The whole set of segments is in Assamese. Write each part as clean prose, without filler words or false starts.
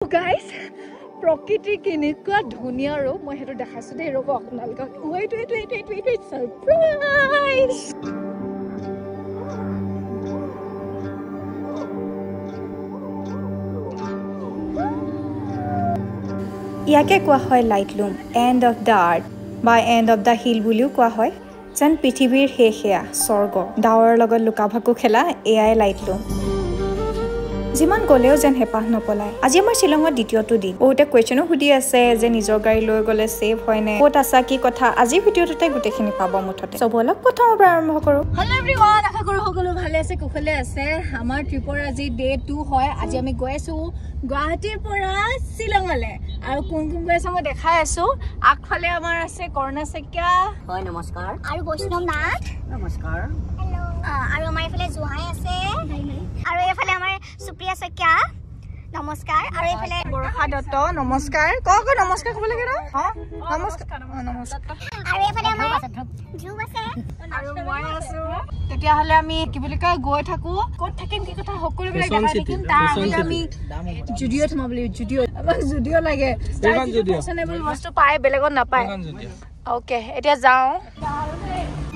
Guys, প্ৰকৃতি কেনেকুৱা ধুনীয়া আৰু মই হেতু দেখাইছো দে ৰব আপোনালোকক wait surprise ইয়াকে কোৱা হয় লাইটলুম এণ্ড অফ দ্য আৰ্ট বা এণ্ড অফ দ্য হিল বুলিও কোৱা হয় যেন পৃথিৱীৰ শেষেয়া স্বৰ্গ ডাৱৰৰ লগত লুকা ভাকু খেলা এয়াই লাইটলুম যিমান গলেও যেন হেপাহ নপলায় আজি আমাৰ শিলঙৰ দ্বিতীয়টো দিন বহুতে কুৱেশ্যনো সুধি আছে যে নিজৰ গাড়ী লৈ গলে সেফ হয় নে ক'ত আছা কি কথা আজি ভিডিঅ'টোতে গোটেইখিনি পাব মুঠতে সব অলপ প্ৰথমৰ পৰা আৰম্ভ কৰো হেল্ল এভৰিৱান আশা কৰো সকলো ভালে আছে কুশলে আছে আমাৰ ট্ৰিপৰ আজি ডে 2 হয় আজি আমি গৈ আছো গুৱাহাটীৰ পৰা শিলঙলে আৰু কোন কোন গৈ আছে মই দেখাই আছো আগফালে আমাৰ আছে কৰ্ণা চেকিয়া হয় নমস্কাৰ আৰু বৈষ্ণৱ নাথ নমস্কাৰ হেল্ল আৰু আমাৰ ইফালে জুহাই আছে আৰু এফালে আমাৰ সুপ্ৰিয়া চেকিয়া নমস্কাৰ আৰু এফালে বৰষা দত্ত নমস্কাৰ কক নমস্কাৰ ক'ব লাগে ন নমস্কাৰ নমস্কাৰ আৰু এফালে আমাৰ ধ্ৰুৱ আছে আৰু মই আছো তেতিয়া হলে আমি কি বুলি কয় গৈ থাকো ক'ত থাকিম কি কথা সকলোবিলাক দেখাই থাকিম তাৰ আগতে আমি জুডিঅ থমাবলি জুডিঅ আমাক জুডিঅ লাগে ফেশনেবল বস্তু পায় বেলেগত নাপায় ওকে এতিয়া যাও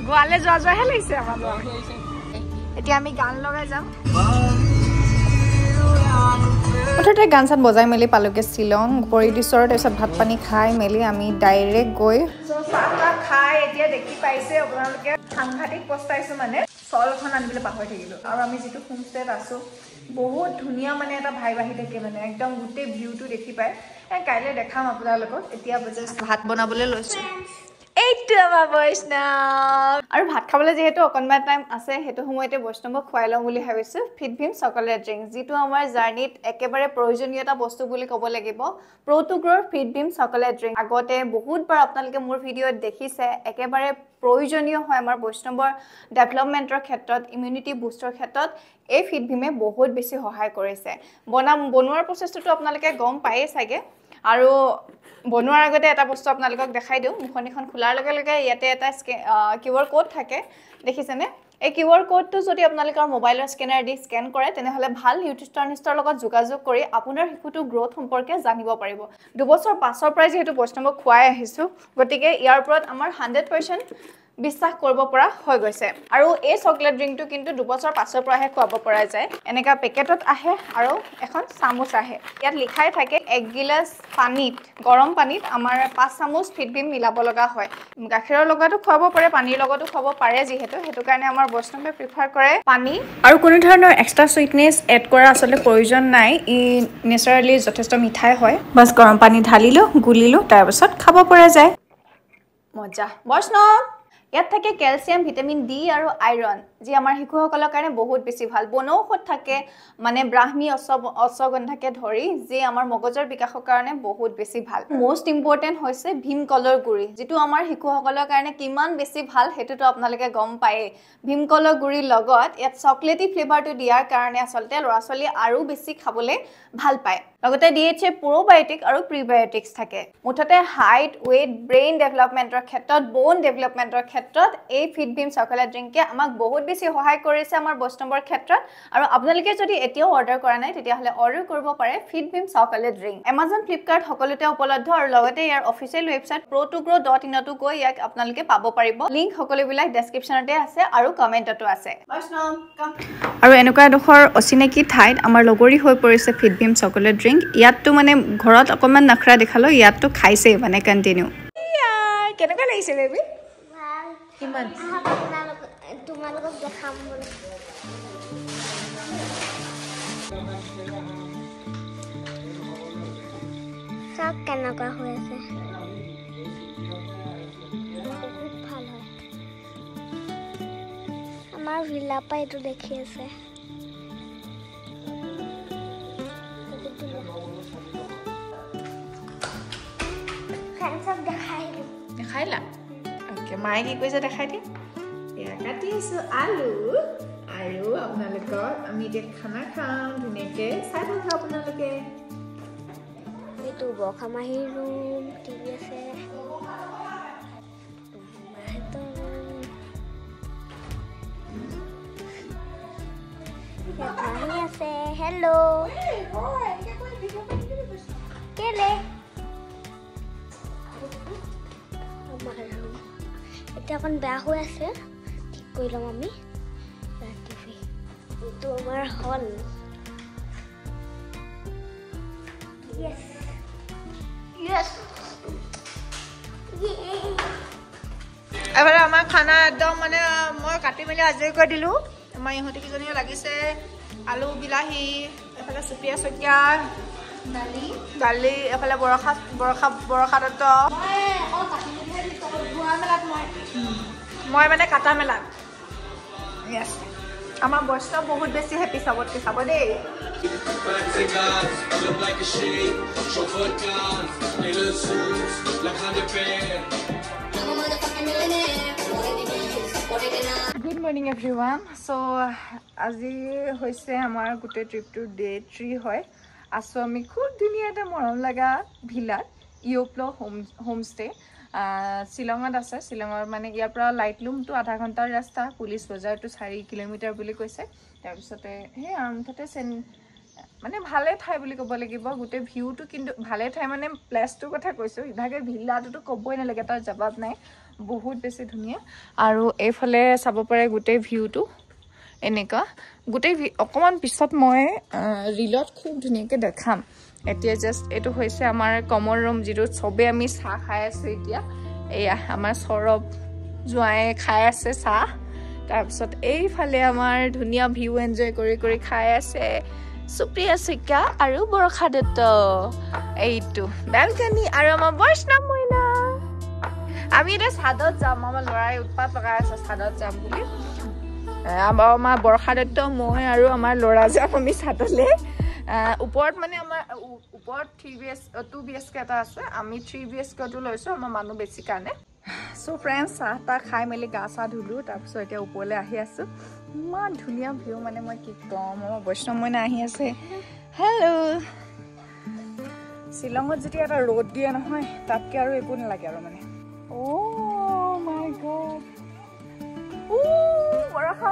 গোৱালে যোৱাহে লাগিছে আমাৰ এতিয়া আমি গান লগাই যাম মুঠতে গান চান বজাই মেলি পালোগে শিলং পৰিদিশৰ তাৰপিছত ভাত পানী খাই মেলি আমি ডাইৰেক্ট গৈ চাহ খাই এতিয়া দেখি পাইছে আপোনালোকে সাংঘাতিক পস্তাইছো মানে চলখন আনিবলৈ পাহৰি থাকিলো আৰু আমি যিটো হোমষ্টেত আছো বহুত ধুনীয়া মানে এটা ভাই বাহি থাকে মানে একদম গোটেই ভিউটো দেখি পায় কাইলৈ দেখাম আপোনালোকক এতিয়া জাষ্ট ভাত বনাবলৈ লৈছো এইটো আমাৰ বৈষ্ণৱ আৰু ভাত খাবলৈ যিহেতু অকণমান টাইম আছে সেইটো সময়তে বৈষ্ণৱক খুৱাই লওঁ বুলি ভাবিছো ফিটভিম চকলেট ড্ৰিংক যিটো আমাৰ জাৰ্নিত একেবাৰে প্ৰয়োজনীয় এটা বস্তু বুলি ক'ব লাগিব প্ৰ'টুগ্ৰৰ ফিটভিম চকলেট ড্ৰিংক আগতে বহুতবাৰ আপোনালোকে মোৰ ভিডিঅ'ত দেখিছে একেবাৰে প্ৰয়োজনীয় হয় আমাৰ বৈষ্ণৱৰ ডেভেলপমেণ্টৰ ক্ষেত্ৰত ইমিউনিটি বুষ্টৰ ক্ষেত্ৰত এই ফিটভিমে বহুত বেছি সহায় কৰিছে বনোৱাৰ প্ৰচেছটো আপোনালোকে গম পায়েই চাগে আৰু বনোৱাৰ আগতে এটা বস্তু আপোনালোকক দেখাই দিওঁ মুখনিখন খোলাৰ লগে লগে ইয়াতে এটা কিউআৰ কোড থাকে দেখিছেনে এই কিউআৰ কোডটো যদি আপোনালোকৰ মোবাইলৰ স্কেনাৰ দি স্কেন কৰে তেনেহলে ভাল নিউট্ৰিচনিষ্টৰ লগত যোগাযোগ কৰি আপোনাৰ শিশুটো গ্ৰোথ সম্পৰ্কে জানিব পাৰিব 2 বছৰ পাছৰ পৰাই যেহেতু বৈষ্ণৱক খুৱাই আহিছো গতিকে ইয়াৰ ওপৰত আমাৰ 100% বিশ্বাস কৰিব পৰা হৈ গৈছে আৰু এই চকলেট ড্ৰিংকটো কিন্তু 2 বছৰ পাছৰ পৰাহে খুৱাব পৰা যায় এনেকা পেকেটত আহে আৰু এখন চামুচ আহে ইয়াত লিখাই থাকে 1 গিলাচ পানীত গৰম পানীত আমাৰ 5 চামুচ ফিটভিম মিলাব লগা হয় গাখীৰৰ লগতো খুৱাব পাৰে পানীৰ লগতো খুৱাব পাৰে যিহেতু হেতু কাৰণে আমাৰ বৈষ্ণৱে প্ৰিফাৰ কৰে পানী আৰু কোনো ধৰণৰ এক্সট্ৰা সুইটনেছ এড কৰা আসলে প্ৰয়োজন নাই ই নেচাৰেলি যথেষ্ট মিঠাই হয় বাস গৰম পানী ঢালিলো গুলিলো তাৰ পিছত খাব পৰা যায় মজা বৈষ্ণৱ ইয়াত থাকে ক্যালসিয়াম ভিটামিন ডি আৰু আইৰন যি আমাৰ শিশুসকলৰ কাৰণে বহুত বেছি ভাল বনৌষধ থাকে মানে ব্ৰাহ্মী অশ্বগন্ধাকে ধৰি যি আমাৰ মগজৰ বিকাশৰ কাৰণে বহুত বেছি ভাল মোষ্ট ইম্পৰ্টেন্ট হৈছে ভীমকলৰ গুৰি যেটো আমাৰ শিশুসকলৰ কাৰণে কিমান বেছি ভাল হেতুটো আপোনালোকে গম পায় ভীমকলৰ গুৰিৰ লগত ইয়াত চকলেটি ফ্লেভাৰটো দিয়াৰ কাৰণে আসলতে লৰাছলি আৰু বেছি খাবলৈ ভাল পায় লগতে ডিএইচএ প্ৰ'বায়োটিক আৰু প্ৰিবায়োটিক্স থাকে মুঠতে হাইট ওয়েট ব্ৰেইন ডেভেলপমেন্টৰ ক্ষেত্ৰত বোন ডেভেলপমেন্টৰ ক্ষেত্ৰত এই ফিটভিম চকলেট ড্ৰিংকে আমাক বহুত বেছি সহায় কৰিছে আমাৰ বৈষ্ণৱৰ ক্ষেত্ৰত আৰু আপোনালোকে যদি এতিয়াও অৰ্ডাৰ কৰা নাই তেতিয়াহলে অৰ্ডাৰ কৰিব পাৰে ফিটভিম চকলেট ড্ৰিংক Amazon Flipkart সকলোতে উপলব্ধ আৰু লগতে ইয়াৰ অফিচিয়েল ৱেবসাইট protugro.in তো গৈ ইয়াক আপোনালোকে পাব পাৰিব লিংক সকলোবিলাক ডেসক্ৰিপচনতে আছে আৰু কমেন্টতো আছে বৈষ্ণৱ কাম আৰু এনেকুৱা এডোখৰ অচিনাকি ঠাইত আমাৰ লগৰী হৈ পৰিছে ফিটভিম চকলেট ড্ৰিংক ইয়াতটো মানে ঘৰত অকমান নখৰা দেখালো ইয়াতটো খাইছে মানে কন্টিনিউ কেনেকুৱা লাগিছে বেবি ভাল কিমান তোমালোকক দেখাম বুলি চব কেনেকুৱা হৈ আছে বহুত ভাল হয় আমাৰ ভিলাপা এইটো দেখি আছে চব দেখাইলা ওকে মায়ে কি কৈছে দেখাই দিম এয়া কাটি আছো আলু আৰু আপোনালোকৰ আমি এতিয়া খানা খাম ধুনীয়াকৈ চাই থাকক আপোনালোকে এইটো বখামাহীৰ ৰুম টিভি আছে মাহী আছে হেল্ল' কেলে এটা অকণ বেয়া হৈ আছে ঠিক কৰি ল'ম আমি টিভি এইটো আমাৰ হল এবাৰে আমাৰ খানা একদম মানে মই কাটি মেলি আজৰি কৰি দিলোঁ আমাৰ ইহঁতে কিজনীও লাগিছে আলু বিলাহী এফালে চুপিয়া চকিয়া দালি এফালে বৰষা দত্ত মই মানে কাটা মেলাত য়েছ আমাৰ বৈষ্ণৱ বহুত বেছি হেপী চবতকে চাব দেই গুড মৰ্ণিং এভৰিৱান চ' আজি হৈছে আমাৰ গোটেই ট্ৰিপটোৰ ডে 3 হয় আছোঁ আমি খুব ধুনীয়া এটা মৰম লগা ভিলাত ইয়'প্ল' হোমষ্টে শ্বিলঙত আছে শ্বিলঙৰ মানে ইয়াৰ পৰা লাইটলুমটো আধা ঘণ্টাৰ ৰাস্তা পুলিচ বজাৰটো 4 কিলোমিটাৰ বুলি কৈছে তাৰপিছতে সেই মুঠতে মানে ভালে ঠাই বুলি ক'ব লাগিব গোটেই ভিউটো কিন্তু ভালে ঠাই মানে প্লেচটোৰ কথা কৈছোঁ ইভাগে ভিলাটোতো ক'বই নালাগে তাৰ জবাব নাই বহুত বেছি ধুনীয়া আৰু এইফালে চাব পাৰে গোটেই ভিউটো এনেকুৱা গোটেই অকণমান পিছত মই ৰিলত খুব ধুনীয়াকৈ দেখাম এতিয়া জাষ্ট এইটো হৈছে আমাৰ কমন ৰুম যিটো চবেই আমি চাহ খাই আছোঁ এতিয়া এয়া আমাৰ সৌৰভ জোঁৱাই খাই আছে চাহ তাৰপিছত এইফালে আমাৰ ধুনীয়া ভিউ এনজয় কৰি খাই আছে সুপ্ৰিয়া শইকীয়া আৰু বৰষা দত্ত এইটো বেলকনি আৰু আমাৰ বৈষ্ণৱ মইনা আমি এতিয়া চাদত যাম আমাৰ ল'ৰাই উৎপাত লগাই আছে চাদত যাম বুলি আমাৰ বৰষা দত্ত মই আৰু আমাৰ ল'ৰা যাম আমি চাদলৈ ওপৰত মানে আমাৰ ওপৰত 2 BHK এটা আছে আমি 3 BHKটো লৈছোঁ আমাৰ মানুহ বেছি কাৰণে চ' ফ্ৰেণ্ডছ চাহ তাহ খাই মেলি গা চা ধুলোঁ তাৰপিছত এতিয়া ওপৰলৈ আহি আছোঁ ইমান ধুনীয়া ভিউ মানে মই কি ক'ম আমাৰ বৈষ্ণৱ মইনা আহি আছে হেল্ল' শ্বিলঙত যেতিয়া এটা ৰ'দ দিয়ে নহয় তাতকৈ আৰু একো নালাগে আৰু মানে অ' মাই গড বৰষা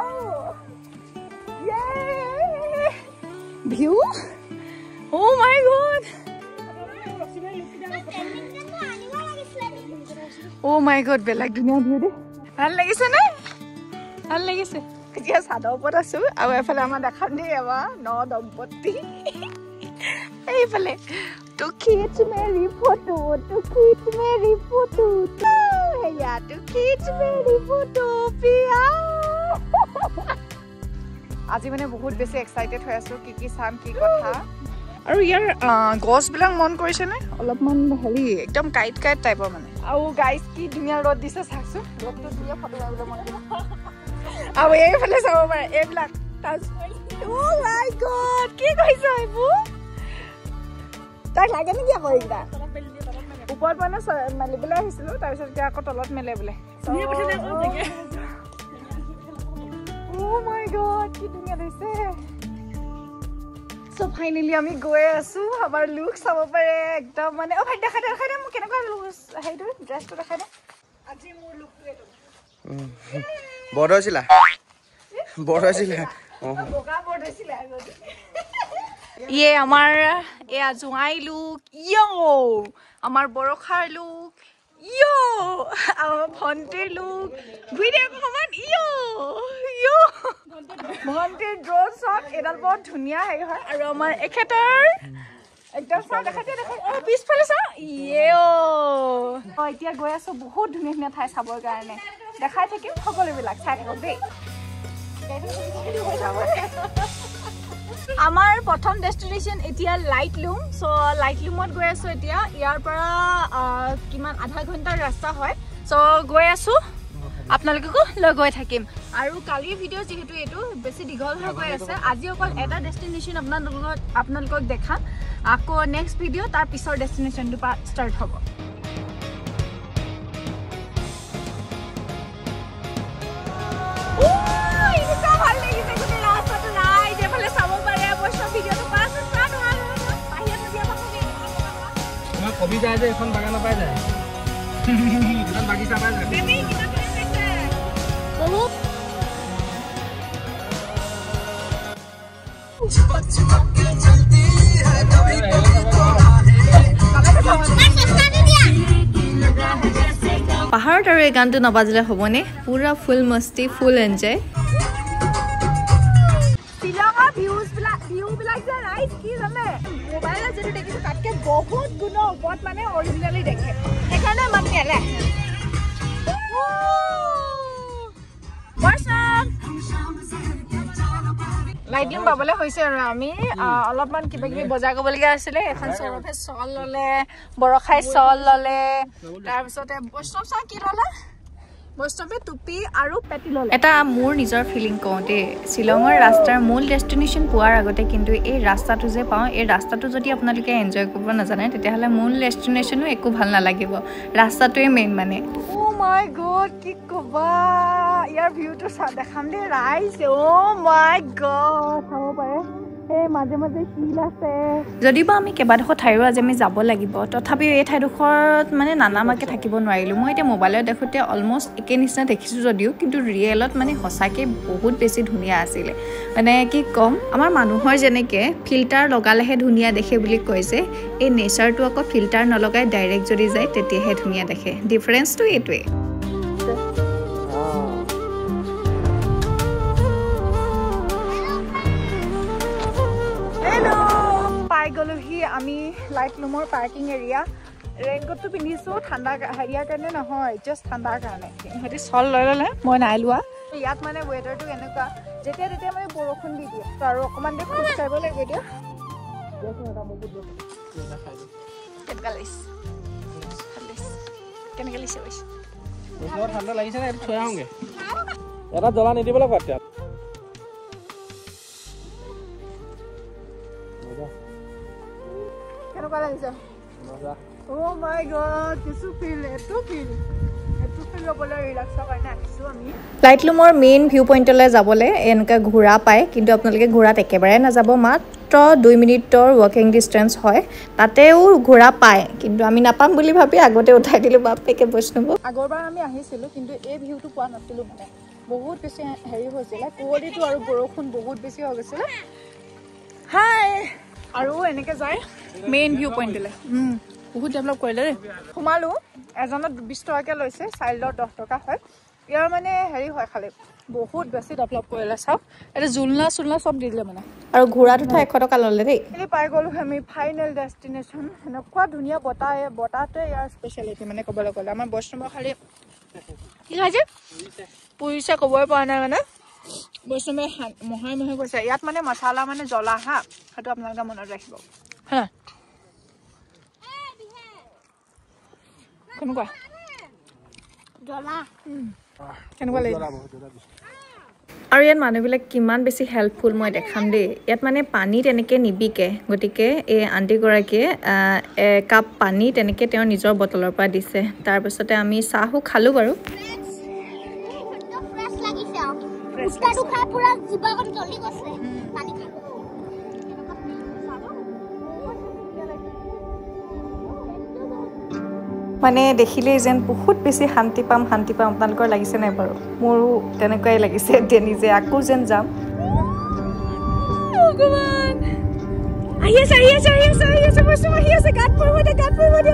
ভিউ অ' মাই গড অ' মাই গড বেলেগ ধুনীয়া ভিউ দেই ভাল লাগিছে নে ভাল লাগিছে এতিয়া চাদৰ ওপৰত আছোঁ আৰু এফালে আমাৰ দেখাম দেই আমাৰ দম্পতি এইফালে তো খিচ মেৰি ফটো সেয়া তো খিচ মেৰি ফটো পিয়া আজি মানে বহুত বেছি এক্সাইটেড হৈ আছোঁ কি চাম কি কথা আৰু ইয়াৰ গছবিলাক মন কৰিছেনে অলপমান হেৰি একদম কাইট টাইপৰ মানে আৰু গাইজ কি ধুনীয়া ৰ'দ দিছে চাওকচোন ৰ'দটো ধুনীয়া ফটো মাৰিবলৈ মন আৰু এইফালে চাব পাৰে এইবিলাক কি কৈছ এইবোৰ তাক লাগে নেকি আকৌ এইকেইটা ওপৰত মানে মেলিবলৈ আহিছিলোঁ তাৰপিছত এতিয়া আকৌ তলত মেলে বোলে অ' মাই গড কি ধুনীয়া দিছে চ' ফাইনেলি আমি গৈ আছোঁ আমাৰ লুক চাব পাৰে একদম মানে অ' ভাই দেখাই দে মোক কেনেকুৱা হেৰিটো ড্ৰেছটো দেখাই দে আজি মোৰ লুকটো এইটো বড় হৈছিলা বগা বৰ্ড হৈছিলে আগতে ইয়ে আমাৰ এয়া জোঁৱাই লুক আমাৰ বৰষাৰ লুক আমাৰ ভণ্টিৰ লুক ভিডিঅ' সমান ভণ্টিৰ ড্ৰ'ন শ্বট এডাল বৰ ধুনীয়া হেৰি হয় আৰু আমাৰ এখেতৰ একদম চাওঁ দেখাই পিছফালে চাওঁ এতিয়া গৈ আছোঁ বহুত ধুনীয়া ঠাই চাবৰ কাৰণে দেখাই থাকিম সকলোবিলাক চাই থাকক দেই আমাৰ প্ৰথম ডেষ্টিনেশ্যন এতিয়া লাইটলুম চ' লাইটলুমত গৈ আছোঁ এতিয়া ইয়াৰ পৰা কিমান আধা ঘণ্টাৰ ৰাস্তা হয় চ' গৈ আছোঁ আপোনালোককো লৈ গৈ থাকিম আৰু কালিৰ ভিডিঅ' যিহেতু এইটো বেছি দীঘল হৈ গৈ আছে আজি অকল এটা ডেষ্টিনেশ্যন আপোনালোকক দেখাম আকৌ নেক্সট ভিডিঅ' তাৰ পিছৰ ডেষ্টিনেশ্যনটোৰ পৰা ষ্টাৰ্ট হ'ব কবি যায় যে এখন বাগান পাই যায় এখন বাগিচা পাই যায় পাহাৰত আৰু এই গানটো নবাজিলে হ'বনে পুৰা ফুল মস্তি ফুল এনজয় শ্বিলঙৰ ভিউ বিলাক যে ৰাইজ কি জানে মোবাইলত যদি দেখিছো তাতকে বহুত গুণৰ ওপৰত মানে অৰিজিনেলি দেখে সেইকাৰণে ইমান নেলে লাইটিং পাবলৈ হৈছে আৰু আমি অলপমান কিবা কিবি বজাৰ কৰিবলগীয়া আছিলে এখন সৌৰভে চল ললে বৰখাই চল ললে তাৰপিছতে বৈষ্ণৱ চা কি ললে বৈষ্ণৱে টুপি আৰু পেটি ললে এটা মোৰ নিজৰ ফিলিং কওঁ দেই শ্বিলঙৰ ৰাস্তাৰ মূল ডেষ্টিনেশ্যন পোৱাৰ আগতে কিন্তু এই ৰাস্তাটো যে পাওঁ এই ৰাস্তাটো যদি আপোনালোকে এনজয় কৰিব নাজানে তেতিয়াহ'লে মূল ডেষ্টিনেশ্যনো একো ভাল নালাগিব ৰাস্তাটোৱে মেইন মানে অ' মাই গড কি ক'বা ইয়াৰ ভিউটো দেখাম দেই ৰাইজ অ' মাই গড চাব পাৰে এই মাজে মাজে শিল আছে যদিও আমি কেইবাডোখৰ ঠাইৰো আজি আমি যাব লাগিব তথাপিও এই ঠাইডোখৰত মানে নানামাকে থাকিব নোৱাৰিলোঁ মই এতিয়া মোবাইলত দেখোঁতে অলমষ্ট একে নিচিনা দেখিছোঁ যদিও কিন্তু ৰিয়েলত মানে সঁচাকৈ বহুত বেছি ধুনীয়া আছিলে মানে কি ক'ম আমাৰ মানুহৰ যেনেকৈ ফিল্টাৰ লগালেহে ধুনীয়া দেখে বুলি কৈছে এই নেচাৰটো আকৌ ফিল্টাৰ নলগাই ডাইৰেক্ট যদি যায় তেতিয়াহে ধুনীয়া দেখে ডিফাৰেঞ্চটো এইটোৱে গ'লোহি আমি লাইটলুমৰ পাৰ্কিং এৰিয়া ৰেইনকোটটো পিন্ধিছোঁ ঠাণ্ডা হেৰিয়াৰ কাৰণে নহয় জাষ্ট ঠাণ্ডাৰ কাৰণে সিহঁতি চল লৈ ল'লে মই নাই লোৱা ইয়াত মানে ৱেডাৰটো এনেকুৱা যেতিয়া তেতিয়া মানে বৰষুণ দি দিয়ে আৰু অকণমান দেৰি খোজ কাঢ়িব লাগিব এতিয়া কেনেকৈ লাগিছে ঠাণ্ডা লাগিছে নে থৈ আহোঁগে এটা জ্বলা নিদিবলৈ কোৱা এতিয়া কেনেকুৱা লাগিছে অ' মাই গড কিছু ফিল এইটো ফিল ল'বলৈ ৰিলেক্সৰ কাৰণে আহিছোঁ আমি লাইটলুমৰ মেইন ভিউ পইণ্টলৈ যাবলৈ এনেকৈ ঘোঁৰা পায় কিন্তু আপোনালোকে ঘোঁৰাত একেবাৰে নাযাব মাত্ৰ 2 মিনিটৰ ৱাকিং ডিষ্টেঞ্চ হয় তাতেও ঘোঁৰা পায় কিন্তু আমি নাপাম বুলি ভাবি আগতে উঠাই দিলোঁ বাপেকে বৈষ্ণৱ আগৰবাৰ আমি আহিছিলোঁ কিন্তু এই ভিউটো পোৱা নাছিলোঁ মানে বহুত বেছি হেৰি হৈছিলে কুঁৱলীটো আৰু বৰষুণ বহুত বেছি হৈ গৈছিলে হাই আৰু এনেকৈ যায় মেইন ভিউ পইণ্টলৈ বহুত ডেভেলপ কৰিলে দেই সোমালোঁ এজনত 20 টকাকৈ লৈছে চাইল্ডৰ 10 টকা হয় ইয়াৰ মানে হেৰি হয় খালি বহুত বেছি ডেভেলপ কৰিলে চাওক এটা জুলনা চুলনা চব দি দিলে মানে আৰু ঘোঁৰাত উঠা 100 টকা ল'লে দেই এই পাই গ'লোঁ আমি ফাইনেল ডেষ্টিনেশ্যন এনেকুৱা ধুনীয়া বতাহটোৱে ইয়াৰ স্পেচিয়েলিটি মানে ক'বলৈ গ'লে আমাৰ বৈষ্ণৱৰ খালি কি খাইছে পুৰিছে ক'বই পৰা নাই মানে বৈষ্ণৱে মহাই মহে কৈছে ইয়াত মানে মছলা মানে জ্বলা হা সেইটো আপোনালোকে মনত ৰাখিব হা কেনেকুৱা জ্বলা কেনেকুৱা লাগিছে আৰু ইয়াত মানুহবিলাক কিমান বেছি হেল্পফুল মই দেখাম দেই ইয়াত মানে পানী তেনেকৈ নিবিকে গতিকে এই আণ্টিগৰাকীয়ে একাপ পানী তেনেকৈ তেওঁৰ নিজৰ বটলৰ পৰা দিছে তাৰপিছতে আমি চাহো খালোঁ বাৰু মানে দেখিলেই যেন বহুত বেছি শান্তি পাম আপোনালোকৰ লাগিছে নাই বাৰু মোৰো তেনেকুৱাই লাগিছে এতিয়া নিজে আকৌ যেন যাম আহি আছে বৈষ্ণৱ আহি আছে গাত পৰিব দে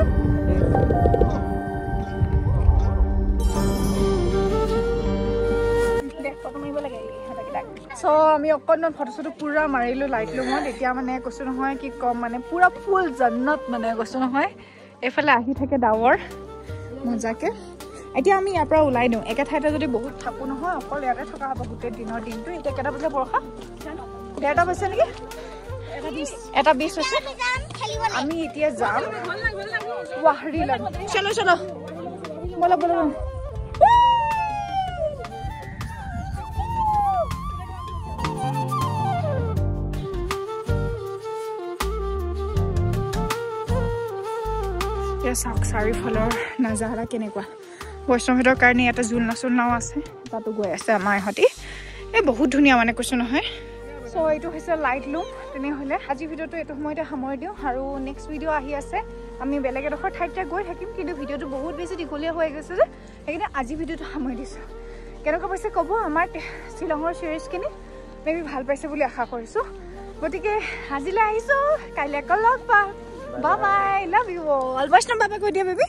চ' আমি অকণমান ফটো চটো পুৰা মাৰিলোঁ লাইটলুমত এতিয়া মানে কৈছোঁ নহয় কি ক'ম মানে পুৰা ফুল জান্নাত মানে কৈছোঁ নহয় এইফালে আহি থাকে ডাৱৰ মজাকে এতিয়া আমি ইয়াৰ পৰা ওলাই দিওঁ একে ঠাইতে যদি বহুত থাকোঁ নহয় অকল ইয়াতে থকা হ'ব গোটেই দিনৰ দিনটো এতিয়া কেইটা বজাত বৰষা 1:30 বাজিছে নেকি 1:20 হৈছে আমি এতিয়া যাম ৱাহৰিলাম চলো বলা চাওক চাৰিওফালৰ নাজাৰা কেনেকুৱা বৈষ্ণৱহঁতৰ কাৰণে ইয়াতে জুলনা চুলনাও আছে তাতো গৈ আছে আমাৰ ইহঁতি এই বহুত ধুনীয়া মানে কৈছোঁ নহয় চ' এইটো হৈছে লাইটলুম তেনেহ'লে আজি ভিডিঅ'টো এইটো সময়তে সামৰি দিওঁ আৰু নেক্সট ভিডিঅ' আহি আছে আমি বেলেগ এডোখৰ ঠাইতে গৈ থাকিম কিন্তু ভিডিঅ'টো বহুত বেছি দীঘলীয়া হৈ গৈছে যে সেইকাৰণে আজি ভিডিঅ'টো সামৰি দিছোঁ কেনেকুৱা পাইছে ক'ব আমাৰ শ্বিলঙৰ চিৰিজখিনি মেবি ভাল পাইছে বুলি আশা কৰিছোঁ গতিকে আজিলৈ আহিছোঁ কাইলৈ আকৌ লগ পাম bye bye love you all বৈষ্ণৱ বাবা কৈ দিয়া বেবি